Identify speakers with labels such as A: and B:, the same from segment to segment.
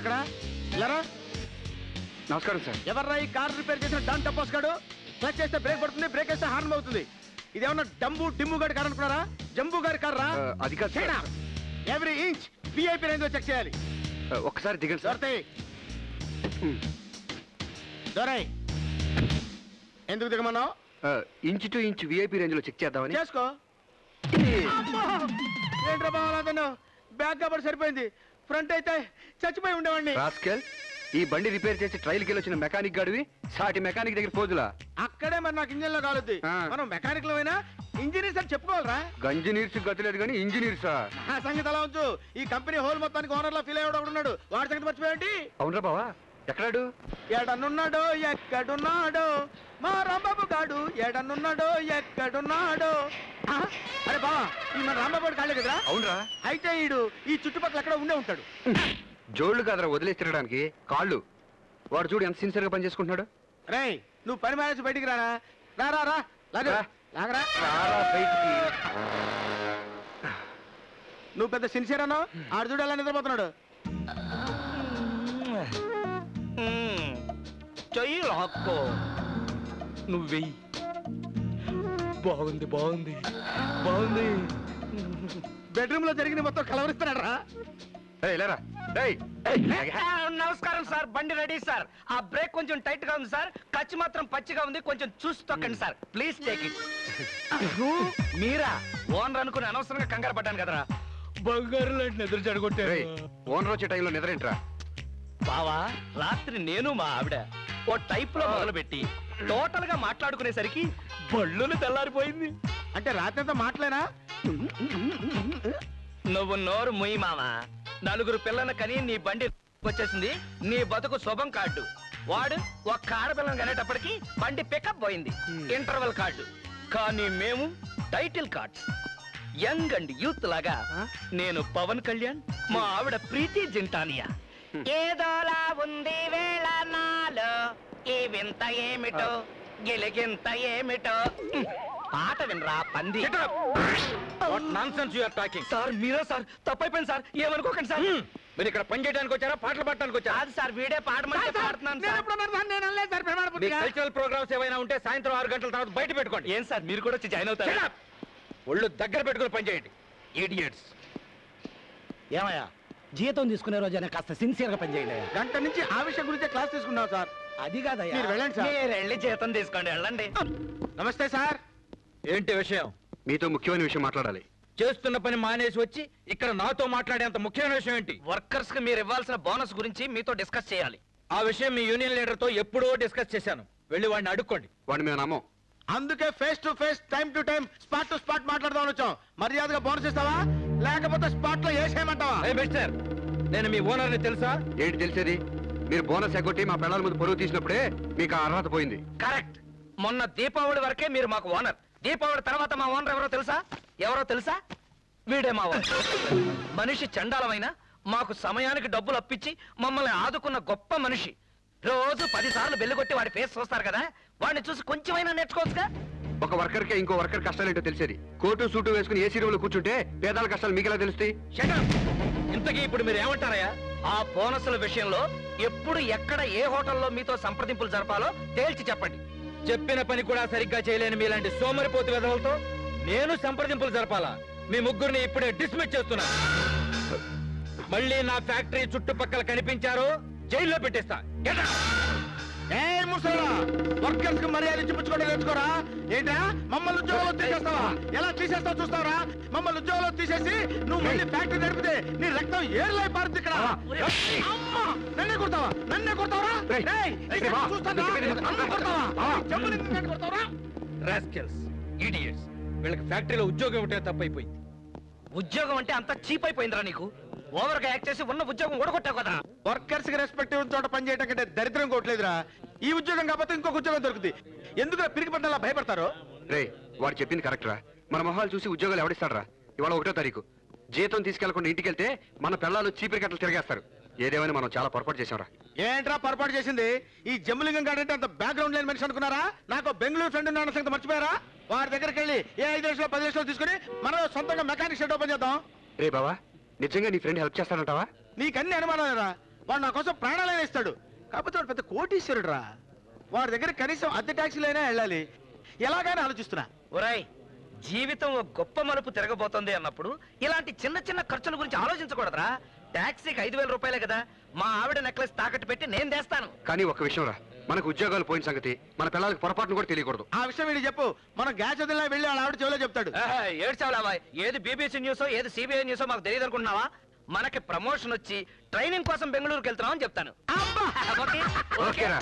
A: అక్కడ ఇలారా.
B: నమస్కారం సార్.
A: ఎవర్రా ఈ కార్ రిపేర్ చేసిన డాన్ టపోస్ గాడు? క్లచ్ చేస్తే బ్రేక్ పడుతుంది, బ్రేక్ వేస్తే హార్న్ అవుతుంది. ఇదేమన్నా డంబు టిమ్ము గారి కార్ అనుకున్నారా? జంబు గారి కార్ రా.
B: అది కాదు.
A: ఎవ్రీ ఇంచ్ విఐపీ రేంజ్ లో చెక్ చేయాలి.
B: ఒక్కసారి దిగండి సార్.
A: దొరై ఎందుకు దిగమన్నావు?
B: Inch to inch VIP range లో చెక్ చేద్దామని.
A: చేసుకో. ఏంట్రా బాగా బ్యాక్ కబర్ సరిపోయింది, ఫ్రంట్ అయితే చచ్చిపోయి ఉండేవాడిని.
B: రాస్కెల్, ఈ బండి రిపేర్ చేసి ట్రైల్ కి వచ్చిన మెకానిక్ గాడివి సాటి మెకానిక్ దగ్గర పోదులా?
A: అక్కడే మరి నాకు ఇంజన్ లో కాలుద్ది. మనం మెకానిక్ లో అయినా ఇంజనీర్స్ అని చెప్పుకోవాలరా?
B: గంజనీర్స్ గతిలేదు కానీ ఇంజనీర్సా?
A: ఆ సంగతి అలా ఉంచు. ఈ కంపెనీ హోల్ మొత్తానికి ఓనర్ లో ఫీల్ అయ్యాడు ఉన్నాడు. వాడి సంగతి మర్చిపోయండి.
B: అవునరా బావా, ఎక్కడాడు?
A: ఎడనున్నాడో ఎక్కడున్నాడో మా రాంబాబు గాడు, ఎడనున్నాడో ఎక్కడున్నాడో. అరే బావా, ఈ మన రాంబాబు కాళ్ళే కదరా?
B: అవునరా.
A: అయితే ఈడు ఈ చుట్టుపక్కల ఎక్కడ ఉండే ఉంటాడు.
B: జోళ్లు కాదరా వదిలేసి తిరగడానికి, కాళ్ళు. వాడు చూడు ఎంత సిన్సియర్ గా పని చేసుకుంటున్నాడు.
A: రే నువ్వు పని మేనేజ్ బయటికి రారా. రా రా రా లాగరా.
B: బయటికి.
A: నువ్వు పెద్ద సిన్సియర్ అన్నావు, ఆడు చూడు ఎలా నిద్రపోతున్నాడు.
C: చెయ్యి లాక్కో, నువ్వెయ్యి. బాగుంది బాగుంది బాగుంది.
A: బెడ్రూమ్ లో జరిగిన మొత్తం కలవరిస్తున్నాడు రా.
C: నమస్కారం సార్, బండి రెడీ సార్. ఆ బ్రేక్ కొంచెం టైట్ గా ఉంది సార్, ఖర్చు మాత్రం పచ్చిగా ఉంది, కొంచెం చూసి తొక్కండి సార్, ప్లీజ్ టేక్ ఇట్. మీరా ఓనర్ అనుకుని అనవసరంగా కంగారు పడ్డాను కదరా. బంగారు లాంటి నిద్ర చెడగొట్టారు.
B: ఓనర్ వచ్చే టైంలో నిద్రేంట్రా
C: బావా? రాత్రి నేను మా ఆవిడ ఓ టైప్ లో మొదలు పెట్టి టోటల్ గా మాట్లాడుకునేసరికి బళ్ళును తెల్లారిపోయింది.
A: అంటే రాత్రి అంతా మాటలేనా?
C: నువ్వు నోరు ముయ్యి మామ. నలుగురు పిల్లల కని నీ బండి వచ్చేసింది, నీ బతుకు శుభం కార్డు. వాడు ఒక్క ఆడపిల్లని కనేటప్పటికి బండి పికప్ పోయింది, ఇంటర్వెల్ కార్డు. కానీ మేము title card, young and youth లాగా. నేను పవన్ కళ్యాణ్, మా ఆవిడ ప్రీతి జింటానియా. ఏదోలా ఉంది వేళ నాలో, ఈ వింత ఏమిటో గిలిగింత ఏమిటో. పాట వినరా పంది. సార్ మీరే సార్, తప్పైపోయింది సార్, ఏమనుకోకండి సార్.
B: మీరు ఇక్కడ పని చేయడానికి వచ్చారా, పాటలు పాడటానికి వచ్చారా?
C: కాదు సార్, వీడే పాడమంటే పాడుతున్నాను సార్.
B: కల్చరల్ ప్రోగ్రామ్స్ ఏమైనా ఉంటే సాయంత్రం 6 గంటల తర్వాత బయట పెట్టుకోండి.
C: ఏం సార్ మీరు కూడా వచ్చి జాయిన్ అవుతారా?
B: ఒళ్ళు దగ్గర పెట్టుకుని పని చేయండి, ఇడియట్స్.
D: ఏమయ్యా, జీతం తీసుకునే రోజైనా కాస్త సిన్సియర్ గా పనిచేయండి.
A: గంట నుంచి ఆ విషయం గురించి క్లాస్ తీసుకున్నావు సార్.
D: అది కాదయ్యా,
A: మీరు వెళ్ళండి సార్.
C: మీరు వెళ్ళి జీతం తీసుకోండి, వెళ్ళండి.
A: నమస్తే సార్.
E: ఏంటి విషయం?
B: మీతో ముఖ్యమైన విషయం మాట్లాడాలి.
E: చేస్తున్న పని మానేసి వచ్చి ఇక్కడ నాతో మాట్లాడేంత ముఖ్యమైన విషయం ఏంటి?
C: వర్కర్స్ కి మీరు ఇవ్వాల్సిన బోనస్ గురించి మీతో డిస్కస్ చేయాలి.
E: ఆ విషయం మీ యూనియన్ లీడర్ తో ఎప్పుడో డిస్కస్ చేశాను, వెళ్ళి వాడిని అడుక్కోండి.
B: వాడిని మేము నమ్మం.
A: అందుకే face to face, time to time, spot to spot మాట్లాడదామని వచ్చాం. మర్యాదగా బోనస్ ఇస్తావా, లేకపోతే స్పాట్ లో వేసేయమంటావా?
E: మిస్టర్, నేను మీ ఓనర్ ని తెలుసా?
B: ఏంటి తెలిసేది? మీరు బోనస్ ఎగ్గొట్టి మా పిల్లల ముందు పొరుగు తీసినప్పుడే మీకు ఆ అర్హత పోయింది.
C: కరెక్ట్. మొన్న దీపావళి వరకే మీరు మాకు ఓనర్. దీపావళి తర్వాత మా ఓనర్ ఎవరో తెలుసా? ఎవరో తెలుసా? వీడే మా ఓనర్. మనిషి చండాలమైన మాకు సమయానికి డబ్బులు అప్పించి మమ్మల్ని ఆదుకున్న గొప్ప మనిషి. రోజు 10 సార్లు బెల్లు కొట్టి వాడి ఫేస్ చూస్తారు కదా, వాడిని చూసి కొంచెమైనా నేర్చుకోవచ్చుగా.
B: ఒక వర్కర్ కే ఇంకో వర్కర్ కష్టాలేంటో తెలిసేది. కోటు సూటు వేసుకుని ఏసీ రూమ్ లో కూర్చుంటే పేదాల కష్టాలు మీకు ఎలా తెలుస్తాయి?
E: ఇంతకీ ఇప్పుడు మీరు ఏమంటారయ్యా?
C: ఆ బోనస్ల విషయంలో ఎప్పుడు ఎక్కడ ఏ హోటల్లో మీతో సంప్రదింపులు జరపాలో తేల్చి చెప్పండి.
E: చెప్పిన పని కూడా సరిగ్గా చేయలేని మీలాంటి సోమరిపోతు వెధవలతో నేను సంప్రదింపులు జరపాలా? మీ ముగ్గురిని ఇప్పుడే డిస్మిస్ చేస్తున్నా. మళ్ళీ నా ఫ్యాక్టరీ చుట్టుపక్కల కనిపించారో జైల్లో పెట్టేస్తా.
A: వర్కర్స్ కి మర్యాద చూపించుకోవడం నేర్చుకోరా? ఏంటా మమ్మల్ని ఉద్యోగంలో తీసేస్తావా? ఎలా తీసేస్తావు చూస్తావరా? మమ్మల్ని ఉద్యోగంలో తీసేసి నువ్వు మళ్ళీ ఫ్యాక్టరీ నడిపితే నీ రక్తం ఏళ్ళై పారుతుంది ఇక్కడ. నన్నే కొడతావా? నన్నే కొడతావరా?
E: రాస్కెల్స్, ఇడియట్స్, వీళ్ళకి ఫ్యాక్టరీలో ఉద్యోగం ఉంటే తప్పైపోయింది.
C: ఉద్యోగం అంటే అంత చీప్ అయిపోయిందిరా నీకు. ఓవర్ గా యాక్ట్ చేసి ఉన్న ఉద్యోగం ఊడగొట్టావు కదా.
A: వర్కర్స్ కి రెస్పెక్ట్ చోట పని చేయడం కంటే దరిద్రం కొట్టలేదురా. ఈ ఉద్యోగం కాకపోతే ఇంకొక ఉద్యోగం దొరుకుతుంది. ఎందుకు పిరికి పడ్డలా భయపడతారు?
B: రే, వాడు చెప్పింది కరెక్ట్ రా. మన మొహాలు చూసి ఉద్యోగాలు ఎవడిస్తాడరా? ఇవాళ 1వ తారీఖు. జీతం తీసుకెళ్లకుండా ఇంటికి వెళ్తే మన పిల్లలు చీపిరి కట్టలు తిరిగేస్తారు. ఏదేమైనా మనం చాలా పొరపాటు చేసాంరా.
A: ఏంట్రా పొరపాటు చేసింది? ఈ జమ్ములింగం గాడంటే అంత బ్యాక్గ్రౌండ్ లేని మనిషి అనుకున్నారా? నాకు బెంగళూరు ఫ్రెండ్ ఉన్న సంగతి మర్చిపోయారా? వాడి దగ్గరికి వెళ్ళి ఏ 5 లక్షలు 10 లక్షలు తీసుకుని మనం సొంతంగా మెకానిక్ షెడ్ ఓపెన్ చేద్దాం.
B: రే బావా, నిజంగా నీ ఫ్రెండ్ హెల్ప్ చేస్తానంటావా?
A: నీకన్నీ అనుమానాలేరా? వాడు నా కోసం ప్రాణాలైనా ఇస్తాడు. కాకపోతే వాడు పెద్ద కోటీశ్వరుడు రా. వాడి దగ్గర కనీసం అద్దె ట్యాక్సీలైనా వెళ్ళాలి. ఎలాగైనా ఆలోచిస్తున్నా.
C: ఒరాయ్, జీవితం ఒక గొప్ప మలుపు తిరగబోతోంది అన్నప్పుడు ఇలాంటి చిన్న చిన్న ఖర్చుల గురించి ఆలోచించకూడదురా. టాక్సీకి 5,000 రూపాయలే కదా, మా ఆవిడ నెక్లెస్ తాకట్టు పెట్టి నేను తెస్తాను.
B: కానీ ఒక విషయం రా, మనకు ఉద్యోగాలు పోయిన సంగతి మన పిల్లలకి పొరపాటును కూడా తెలియకూడదు.
A: ఆ విషయం వీడికి చెప్పు. మనం గ్యాస్ వదిలినా వెళ్ళి వాళ్ళ ఆవిడ చెవిలో చెప్తాడు.
C: ఏడ్చావులావా? ఏది బీబీసీ న్యూసో ఏది సిబిఐ న్యూసో మాకు తెలియదు అనుకుంటున్నావా? మనకి ప్రమోషన్ వచ్చి ట్రైనింగ్ కోసం బెంగళూరుకి వెళ్తున్నాం అని చెప్తాను. ఓకే?
B: ఓకేరా.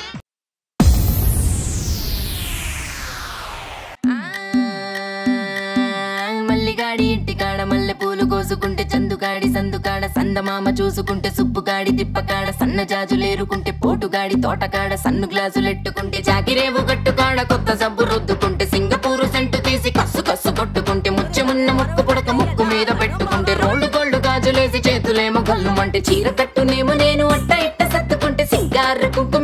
F: మల్లిగాడి ఇంటికాడ మల్లె పూలు కోసుకుంటే చందుగాడి సందుకాడ సందమామ చూసుకుంటే సుప్పుగాడి తిప్పకాడ సన్న జాజులేరుకుంటే పోటుగాడి తోటకాడ సన్ను గ్లాసులెట్టుకుంటే జాకిరేవు గట్టుకాడ కొత్త సబ్బు రుద్దుకుంటే సింగపూరు సెంటు తీసి కస్సు కస్సు కొట్టుకుంటే ముచ్చెమున్న ముక్కు పుడక ముక్కు మీద పెట్టుకుంటే రోడ్డు గోల్డ్ గాజులేసి చేతులేమో గల్లుమంటే చీర కట్టునేమో నేను అట్ట ఇట్ట సత్తుకుంటే సింగార కుంకు